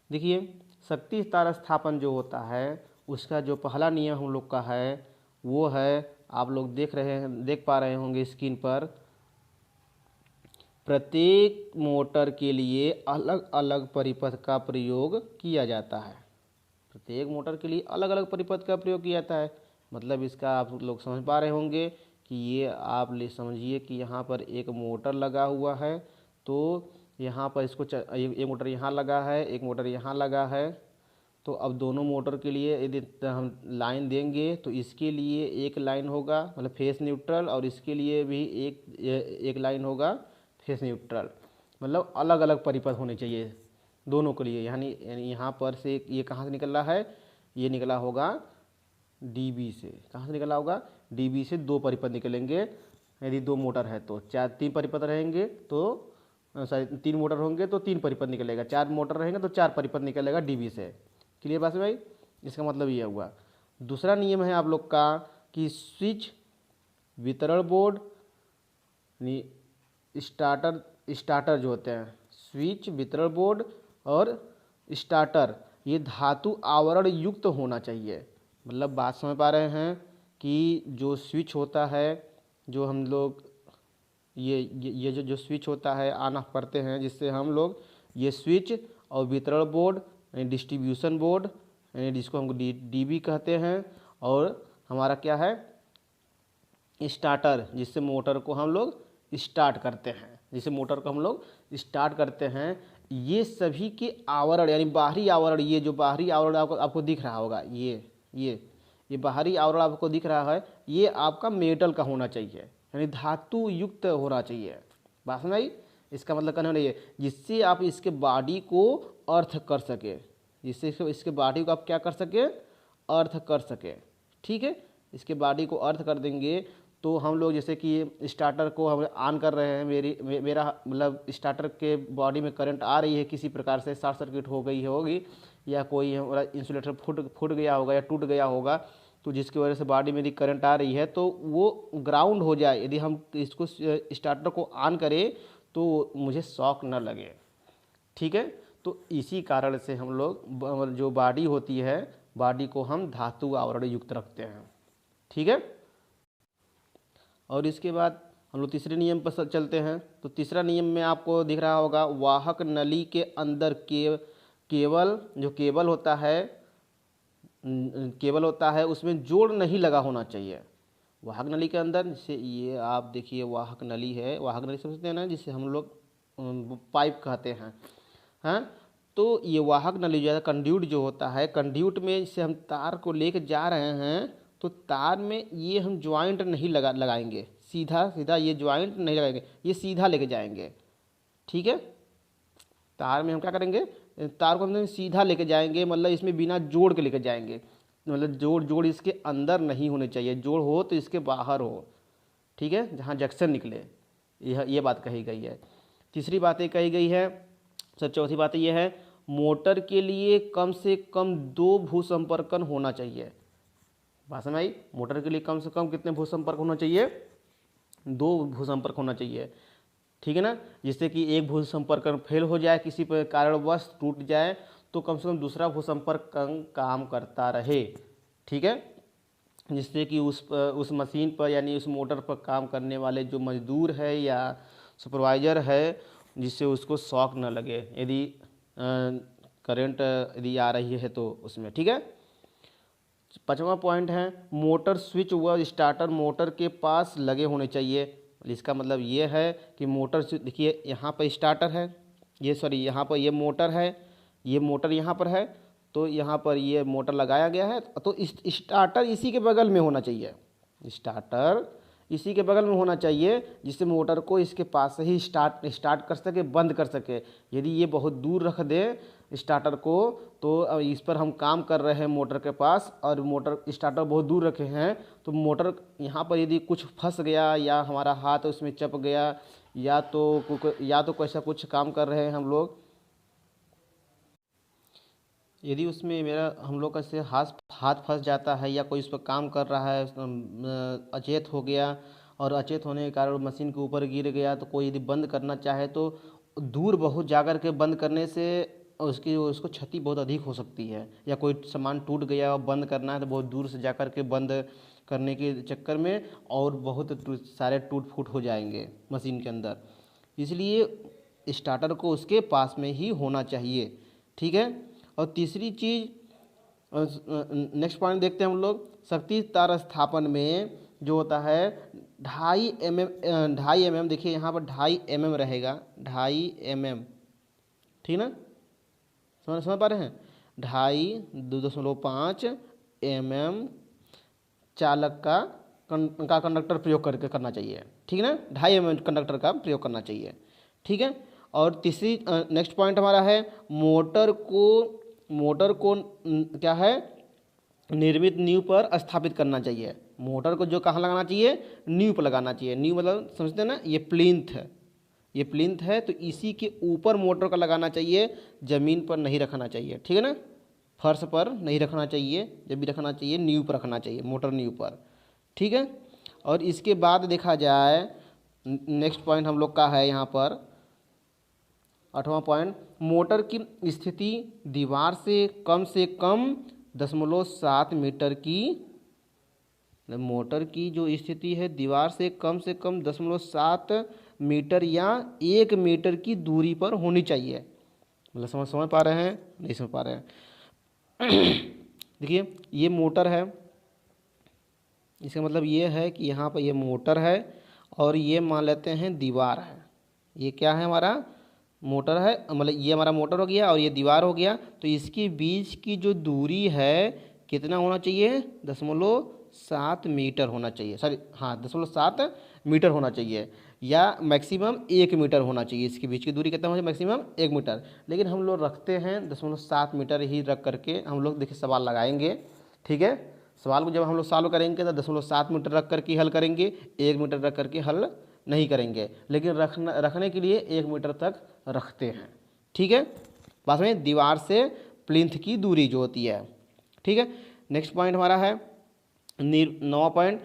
देखिए शक्ति स्टार स्थापन जो होता है उसका जो पहला नियम हम लोग का है वो है, आप लोग देख पा रहे होंगे स्क्रीन पर, प्रत्येक मोटर के लिए अलग अलग परिपथ का प्रयोग किया जाता है। प्रत्येक मोटर के लिए अलग अलग परिपथ का प्रयोग किया जाता है। मतलब इसका आप लोग समझ पा रहे होंगे कि ये आप ले समझिए कि यहाँ पर एक मोटर लगा हुआ है, तो यहाँ पर इसको एक मोटर यहाँ लगा है, एक मोटर यहाँ लगा है। तो अब दोनों मोटर के लिए यदि हम लाइन देंगे तो इसके लिए एक लाइन होगा मतलब फेस न्यूट्रल, और इसके लिए भी एक लाइन होगा फेस न्यूट्रल। मतलब अलग अलग परिपथ होने चाहिए दोनों के लिए। यानी यहाँ पर से ये कहाँ से निकल रहा है, ये निकला होगा डीबी से। कहाँ से निकला होगा, डीबी से दो परिपथ निकलेंगे। यदि दो मोटर है तो तीन परिपथ रहेंगे, तो सॉरी तीन मोटर होंगे तो तीन परिपथ निकलेगा, चार मोटर रहेंगे तो चार परिपथ निकलेगा डीबी से। क्लियर बात है भाई, इसका मतलब ये हुआ। दूसरा नियम है आप लोग का कि स्विच, वितरण बोर्ड, स्टार्टर जो होते हैं, स्विच, वितरण बोर्ड और स्टार्टर, ये धातु आवरण युक्त होना चाहिए। मतलब बात समझ पा रहे हैं कि जो स्विच होता है, जो हम लोग ये जो स्विच होता है ऑन ऑफ करते हैं, जिससे हम लोग ये स्विच और वितरण बोर्ड, डिस्ट्रीब्यूशन बोर्ड, जिसको हम डीबी कहते हैं, और हमारा क्या है स्टार्टर, जिससे मोटर को हम लोग स्टार्ट करते हैं, जिससे मोटर को हम लोग स्टार्ट करते हैं। ये सभी के आवरण यानी बाहरी आवरण, ये जो बाहरी आवरण आपको दिख रहा होगा, ये बाहरी आवरण आपको दिख रहा है, ये आपका मेटल का होना चाहिए, यानी धातु युक्त होना चाहिए। बात समझ आई? इसका मतलब कहने वाला ये, जिससे आप इसके बॉडी को अर्थ कर सके, जिससे इसके बॉडी को आप क्या कर सके, अर्थ कर सके। ठीक है, इसके बॉडी को अर्थ कर देंगे तो हम लोग जैसे कि स्टार्टर को हम ऑन कर रहे हैं, मेरा मतलब स्टार्टर के बॉडी में करंट आ रही है, किसी प्रकार से शॉर्ट सर्किट हो गई होगी, या कोई हमारा इंसुलेटर फूट गया होगा या टूट गया होगा, तो जिसकी वजह से बॉडी में यदि करंट आ रही है तो वो ग्राउंड हो जाए। यदि हम इसको स्टार्टर को ऑन करें तो मुझे शॉक न लगे। ठीक है, तो इसी कारण से हम लोग जो बॉडी होती है, बॉडी को हम धातु आवरण युक्त रखते हैं। ठीक है, और इसके बाद हम लोग तीसरे नियम पर चलते हैं। तो तीसरा नियम में आपको दिख रहा होगा, वाहक नली के अंदर केवल जो केबल होता है उसमें जोड़ नहीं लगा होना चाहिए। वाहक नली के अंदर, जैसे ये आप देखिए वाहक नली है, वाहक नली समझते हैं ना, जिसे हम लोग पाइप कहते हैं। हाँ, तो ये वाहक नली जो है, कंड्यूट जो होता है, कंड्यूट में से हम तार को लेके जा रहे हैं तो तार में ये हम ज्वाइंट नहीं लगाएंगे, सीधा ये ज्वाइंट नहीं लगाएंगे, ये सीधा लेके जाएंगे। ठीक है, तार में हम क्या करेंगे, तार को हम सीधा लेके जाएंगे, मतलब इसमें बिना जोड़ के लेके जाएंगे। मतलब जोड़ इसके अंदर नहीं होने चाहिए, जोड़ हो तो इसके बाहर हो। ठीक है, जहाँ जंक्शन निकले, ये बात कही गई है। तीसरी बात ये कही गई है, चौथी बात ये है, मोटर के लिए कम से कम 2 भूसंपर्कन होना चाहिए। बात समझ आई? मोटर के लिए कम से कम कितने भूसंपर्क होना चाहिए, 2 भूसंपर्क होना चाहिए। ठीक है ना, जिससे कि एक भूसंपर्क फेल हो जाए, किसी पर कारणवश टूट जाए, तो कम से कम दूसरा भूसंपर्क काम करता रहे। ठीक है, जिससे कि उस मशीन पर यानी उस मोटर पर काम करने वाले जो मजदूर है या सुपरवाइज़र है, जिससे उसको शॉक न लगे यदि करंट यदि आ रही है तो उसमें। ठीक है, 5वां पॉइंट है, मोटर स्विच व स्टार्टर मोटर के पास लगे होने चाहिए। इसका मतलब ये है कि मोटर से, देखिए यहाँ पर स्टार्टर है, यहाँ पर ये मोटर है, ये मोटर यहाँ पर है, तो यहाँ पर ये मोटर लगाया गया है, तो स्टार्टर इसी के बगल में होना चाहिए, स्टार्टर इसी के बगल में होना चाहिए, जिससे मोटर को इसके पास से ही स्टार्ट कर सके, बंद कर सके। यदि ये बहुत दूर रख दे स्टार्टर को, तो इस पर हम काम कर रहे हैं मोटर के पास, और मोटर स्टार्टर बहुत दूर रखे हैं, तो मोटर यहाँ पर यदि कुछ फंस गया या हमारा हाथ उसमें चप गया, या तो कैसा कुछ काम कर रहे हैं हम लोग, यदि उसमें हम लोग का से हाथ फंस जाता है, या कोई उस पर काम कर रहा है, अचेत हो गया, और अचेत होने के कारण मशीन के ऊपर गिर गया, तो कोई यदि बंद करना चाहे तो दूर बहुत जा कर के बंद करने से उसको क्षति बहुत अधिक हो सकती है, या कोई सामान टूट गया और बंद करना है तो बहुत दूर से जा कर के बंद करने के चक्कर में और बहुत सारे टूट फूट हो जाएंगे मशीन के अंदर। इसलिए स्टार्टर को उसके पास में ही होना चाहिए, ठीक है। और तीसरी चीज़, नेक्स्ट पॉइंट देखते हैं हम लोग, शक्ति तार स्थापन में जो होता है 2.5 mm, देखिए यहाँ पर 2.5 mm रहेगा, 2.5 mm, ठीक ना, समझ पा रहे हैं। 2.5 mm चालक का कंडक्टर प्रयोग करके करना चाहिए, ठीक है ना, 2.5 mm कंडक्टर का प्रयोग करना चाहिए, ठीक है। और तीसरी नेक्स्ट पॉइंट हमारा है मोटर को क्या है, निर्मित नींव पर स्थापित करना चाहिए। मोटर को जो कहाँ लगाना चाहिए, नींव पर लगाना चाहिए। नींव मतलब समझते हैं ना, ये प्लिंथ है, तो इसी के ऊपर मोटर का लगाना चाहिए, ज़मीन पर नहीं रखना चाहिए, ठीक है ना, फर्श पर नहीं रखना चाहिए, जब भी रखना चाहिए नींव पर रखना चाहिए, मोटर नींव पर, ठीक है। और इसके बाद देखा जाए नेक्स्ट पॉइंट हम लोग का है यहाँ पर 8वां पॉइंट, मोटर की स्थिति दीवार से कम 0.7 मीटर की, मोटर की जो स्थिति है दीवार से कम 0.7 मीटर या 1 मीटर की दूरी पर होनी चाहिए। मतलब समझ पा रहे हैं, नहीं समझ पा रहे हैं। देखिए ये मोटर है, इसका मतलब ये है कि यहाँ पर ये मोटर है और ये मान लेते हैं दीवार है। ये क्या है, हमारा मोटर है, मतलब ये हमारा मोटर हो गया और ये दीवार हो गया। तो इसके बीच की जो दूरी है कितना होना चाहिए, 0.7 मीटर होना चाहिए, सॉरी हाँ 0.7 मीटर होना चाहिए, या मैक्सिमम 1 मीटर होना चाहिए। इसके बीच की दूरी कितना होना चाहिए, मैक्सिमम 1 मीटर। लेकिन हम लोग रखते हैं 0.7 मीटर ही रख करके हम लोग देखिए सवाल लगाएंगे, ठीक है। सवाल को जब हम लोग सॉल्व करेंगे तो 0.7 मीटर रख करके हल करेंगे, 1 मीटर रख करके हल नहीं करेंगे, लेकिन रखने के लिए 1 मीटर तक रखते हैं, ठीक है। बात में दीवार से प्लिंथ की दूरी जो होती है, ठीक है। नेक्स्ट पॉइंट हमारा है 9वां पॉइंट,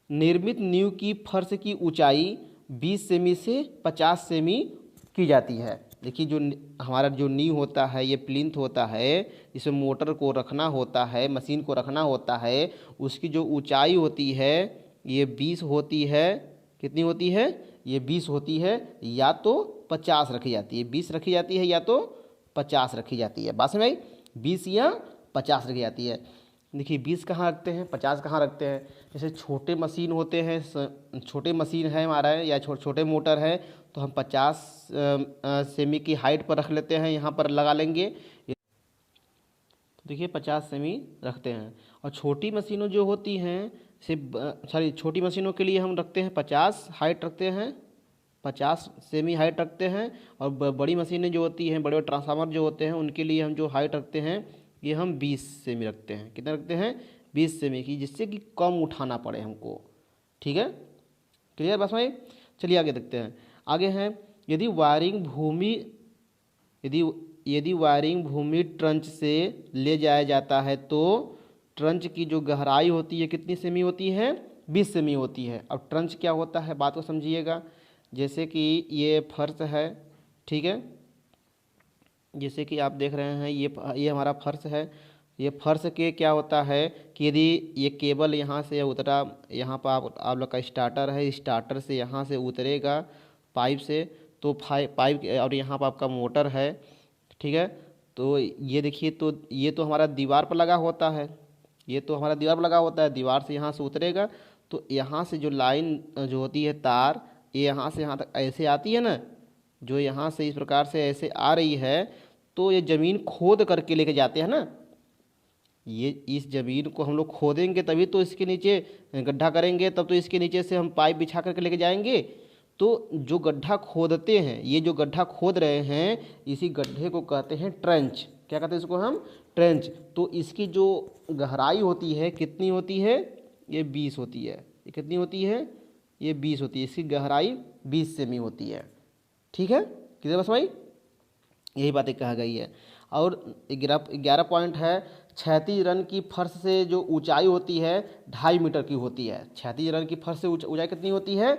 निर्मित नींव की फर्श की ऊंचाई 20 सेमी से 50 सेमी की जाती है। देखिए जो हमारा जो नींव होता है, ये प्लिंथ होता है, इसमें मोटर को रखना होता है, मशीन को रखना होता है, उसकी जो ऊंचाई होती है ये 20 होती है, कितनी होती है, ये 20 होती है, या तो 50 रखी जाती है, 20 रखी जाती है या तो 50 रखी जाती है। बात समझ आई, 20 या 50 रखी जाती है। देखिए 20 कहाँ रखते हैं, 50 कहाँ रखते हैं, जैसे छोटे मशीन होते हैं, छोटे मशीन है हमारा या छोटे मोटर है तो हम 50 सेमी की हाइट पर रख लेते हैं, यहाँ पर लगा लेंगे, देखिए 50 सेमी रखते हैं। और छोटी मशीनों जो होती हैं छोटी मशीनों के लिए हम रखते हैं 50 हाइट रखते हैं, 50 सेमी हाइट रखते हैं। और बड़ी मशीनें जो होती हैं, बड़े ट्रांसफार्मर जो होते हैं, उनके लिए हम जो हाइट रखते हैं ये हम 20 सेमी रखते हैं। कितना रखते हैं, 20 सेमी की, जिससे कि कम उठाना पड़े हमको, ठीक है। क्लियर बस भाई, चलिए आगे देखते हैं। आगे हैं यदि वायरिंग भूमि ट्रंच से ले जाया जाता है तो ट्रंच की जो गहराई होती है कितनी सेमी होती है, 20 सेमी होती है। अब ट्रंच क्या होता है, बात को समझिएगा। जैसे कि ये फर्श है, ठीक है, जैसे कि आप देख रहे हैं ये हमारा फर्श है। ये फर्श के क्या होता है कि यदि ये केबल यहाँ से उतरा, यहाँ पर आप लोग का स्टार्टर है, स्टार्टर से यहाँ से उतरेगा पाइप से, तो पाइप और यहाँ पर आपका मोटर है, ठीक है। तो ये देखिए, तो ये तो हमारा दीवार पर लगा होता है, ये तो हमारा दीवार पर लगा होता है, दीवार से यहाँ से उतरेगा तो यहाँ से जो लाइन जो होती है तार, ये यहाँ से यहाँ तक ऐसे आती है ना, जो यहाँ से इस प्रकार से ऐसे आ रही है, तो ये ज़मीन खोद करके लेके जाते हैं ना, ये इस ज़मीन को हम लोग खोदेंगे तभी तो इसके नीचे गड्ढा करेंगे, तब तो इसके नीचे से हम पाइप बिछा करके लेके जाएंगे। तो जो गड्ढा खोदते हैं, ये जो गड्ढा खोद रहे हैं, इसी गड्ढे को कहते हैं ट्रेंच। क्या कहते हैं इसको हम, ट्रेंच। तो इसकी जो गहराई होती है कितनी होती है, ये 20 होती है। ये कितनी होती है, ये 20 होती है। इसकी गहराई 20 सेमी होती है, ठीक है। कितने बस भाई, यही बातें कहा गई है। और 11 पॉइंट है, क्षैतिज रन की फर्श से जो ऊंचाई होती है 2.5 मीटर की होती है। क्षैतिज रन की फर्श से ऊंचाई कितनी होती है,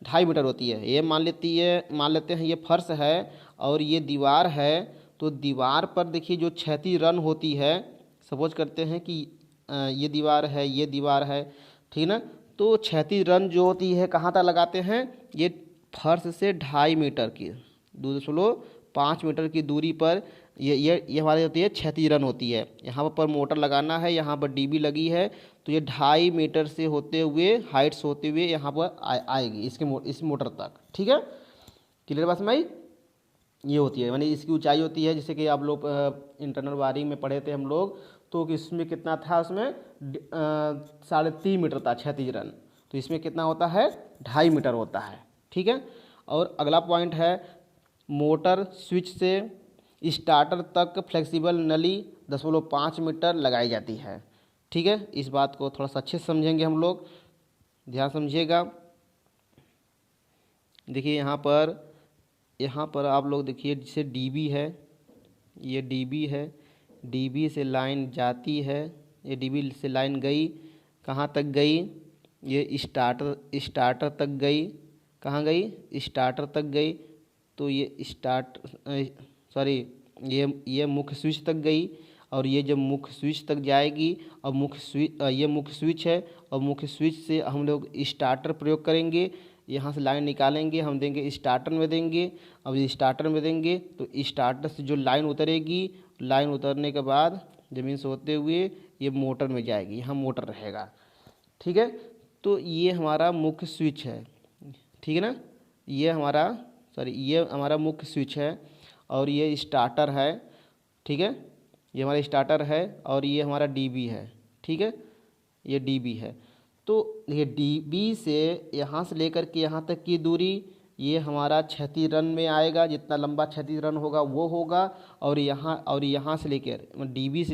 2.5 मीटर होती है। ये मान लेते हैं ये फर्श है और ये दीवार है, तो दीवार पर देखिए जो क्षैतिज रन होती है, सपोज करते हैं कि ये दीवार है, ये दीवार है, ठीक ना। तो क्षैतिज रन जो होती है कहाँ तक लगाते हैं, ये फर्श से 2.5 मीटर की 2.5 मीटर की दूरी पर ये हमारी होती है क्षैतिज रन होती है। यहाँ पर मोटर लगाना है, यहाँ पर डीबी लगी है, तो ये 2.5 मीटर से होते हुए हाइट्स होते हुए यहाँ पर आएगी इस मोटर तक, ठीक है। क्लियर बात समझ आई। ये होती है यानी इसकी ऊंचाई होती है, जैसे कि आप लोग इंटरनल वायरिंग में पढ़े थे हम लोग, तो इसमें कितना था, उसमें 3.5 मीटर था क्षैतिज रन, तो इसमें कितना होता है 2.5 मीटर होता है, ठीक है। और अगला पॉइंट है मोटर स्विच से स्टार्टर तक फ्लेक्सिबल नली 0.5 मीटर लगाई जाती है, ठीक है। इस बात को थोड़ा सा अच्छे से समझेंगे हम लोग, ध्यान समझिएगा। देखिए यहाँ पर आप लोग देखिए, जैसे डीबी है, ये डीबी है, डीबी से लाइन जाती है, ये डीबी से लाइन गई, कहाँ तक गई, ये स्टार्टर तक गई, कहाँ गई, स्टार्टर तक गई, तो ये मुख्य स्विच तक गई, और ये जब मुख्य स्विच तक जाएगी, और ये मुख्य स्विच है, और मुख्य स्विच से हम लोग स्टार्टर प्रयोग करेंगे, यहाँ से लाइन निकालेंगे, हम देंगे स्टार्टर में देंगे। अब स्टार्टर में देंगे तो स्टार्टर से जो लाइन उतरेगी, लाइन उतरने के बाद ज़मीन से होते हुए ये मोटर में जाएगी, यहाँ मोटर रहेगा, ठीक है। तो ये हमारा मुख्य स्विच है, ठीक है ना। ये हमारा मुख्य स्विच है, और ये स्टार्टर है, ठीक है। ये हमारा स्टार्टर है, और ये हमारा डीबी है, ठीक है, ये डीबी है। तो ये डीबी से यहाँ से लेकर के यहाँ तक की दूरी, ये हमारा क्षैतिज रन में आएगा, जितना लंबा क्षैतिज रन होगा वो होगा। और यहाँ से लेकर डीबी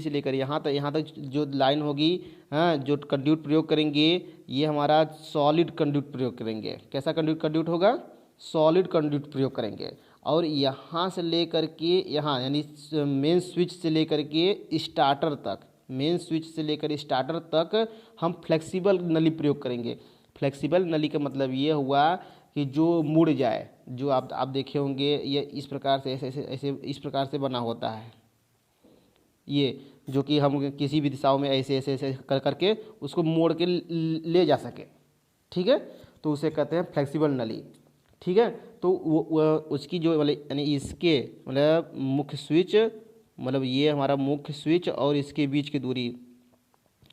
से लेकर यहाँ तक जो लाइन होगी, हाँ, जो कंड्यूट प्रयोग करेंगे, ये हमारा सॉलिड कंड्यूट प्रयोग करेंगे। कैसा कंड्यूट होगा, सॉलिड कंड्यूट प्रयोग करेंगे। और यहाँ से लेकर के यहाँ यानी मेन स्विच से लेकर के स्टार्टर तक हम फ्लेक्सिबल नली प्रयोग करेंगे। फ्लेक्सिबल नली का मतलब ये हुआ कि जो मुड़ जाए, जो आप देखे होंगे, ये इस प्रकार से ऐसे इस प्रकार से बना होता है, ये जो कि हम किसी भी दिशाओं में ऐसे कर करके उसको मोड़ के ले जा सके, ठीक है। तो उसे कहते हैं फ्लेक्सिबल नली, ठीक है। तो वो उसकी जो यानी इसके मुख्य स्विच, ये हमारा मुख्य स्विच और इसके बीच की दूरी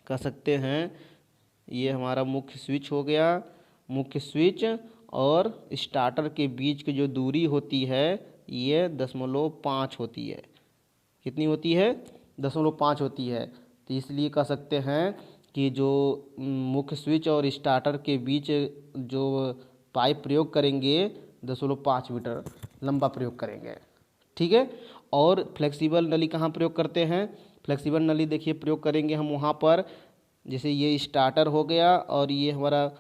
कह सकते हैं, ये हमारा मुख्य स्विच हो गया। मुख्य स्विच और स्टार्टर के बीच की जो दूरी होती है ये 0.5 होती है। कितनी होती है, 0.5 होती है। तो इसलिए कह सकते हैं कि जो मुख्य स्विच और स्टार्टर के बीच जो पाइप प्रयोग करेंगे 0.5 मीटर लंबा प्रयोग करेंगे, ठीक है। और फ्लेक्सिबल नली कहाँ प्रयोग करते हैं, फ्लेक्सिबल नली देखिए प्रयोग करेंगे हम वहाँ पर, जैसे ये स्टार्टर हो गया और ये हमारा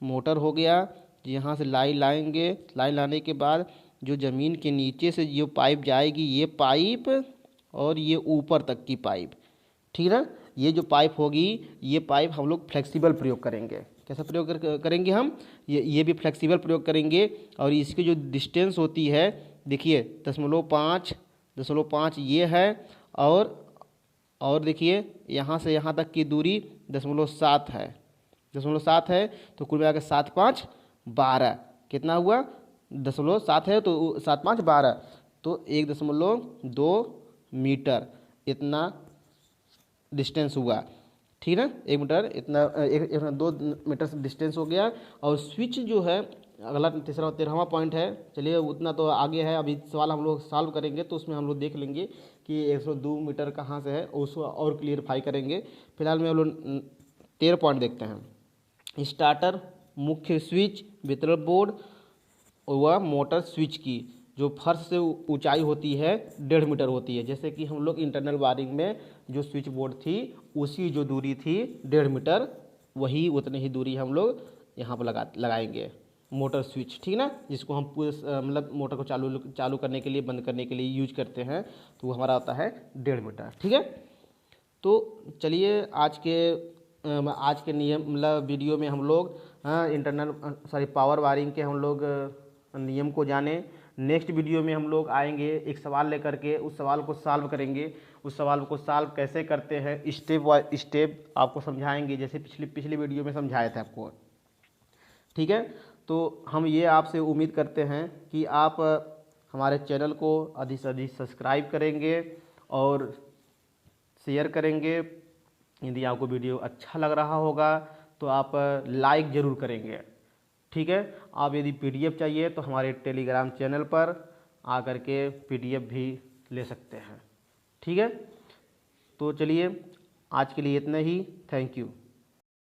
मोटर हो गया, यहाँ से लाइन लाएंगे, लाइन लाने के बाद जो ज़मीन के नीचे से जो पाइप जाएगी, ये पाइप और ये ऊपर तक की पाइप, ठीक है ना। ये जो पाइप होगी, ये पाइप हम लोग फ्लेक्सिबल प्रयोग करेंगे। कैसा प्रयोग करेंगे हम, ये भी फ्लेक्सिबल प्रयोग करेंगे। और इसकी जो डिस्टेंस होती है देखिए 0.5 ये है, और देखिए यहाँ से यहाँ तक की दूरी 0.7 है, 0.7 है। तो कुल मिलाकर 7 5 12 कितना हुआ, 0.7 है तो 7 5 12, तो 1.2 मीटर इतना डिस्टेंस हुआ, ठीक है ना। 1 मीटर इतना 2 मीटर से डिस्टेंस हो गया। और स्विच जो है अगला 13वां पॉइंट है। चलिए उतना तो आगे है, अभी सवाल हम लोग सॉल्व करेंगे तो उसमें हम लोग देख लेंगे कि 102 मीटर कहाँ से है, उसको और क्लियरफाई करेंगे। फिलहाल में हम लोग 13 पॉइंट देखते हैं। स्टार्टर, मुख्य स्विच, वितरण बोर्ड व मोटर स्विच की जो फर्श से ऊंचाई होती है 1.5 मीटर होती है। जैसे कि हम लोग इंटरनल वायरिंग में जो स्विच बोर्ड थी उसकी जो दूरी थी 1.5 मीटर, वही उतनी ही दूरी हम लोग यहाँ पर लगाएंगे मोटर स्विच, ठीक ना, जिसको हम पूरे मोटर को चालू करने के लिए, बंद करने के लिए यूज करते हैं, तो वो हमारा होता है 1.5 मीटर, ठीक है। तो चलिए आज के नियम वीडियो में हम लोग पावर वायरिंग के हम लोग नियम को जानें। नेक्स्ट वीडियो में हम लोग आएंगे एक सवाल लेकर के, उस सवाल को सॉल्व करेंगे। उस सवाल को सॉल्व कैसे करते हैं स्टेप बाय स्टेप आपको समझाएंगे, जैसे पिछली वीडियो में समझाए थे आपको। ठीक है, तो हम ये आपसे उम्मीद करते हैं कि आप हमारे चैनल को अधिक से अधिक सब्सक्राइब करेंगे और शेयर करेंगे। यदि आपको वीडियो अच्छा लग रहा होगा तो आप लाइक ज़रूर करेंगे। ठीक है, आप यदि पीडीएफ चाहिए तो हमारे टेलीग्राम चैनल पर आकर के पीडीएफ भी ले सकते हैं। ठीक है, तो चलिए आज के लिए इतना ही। Thank you.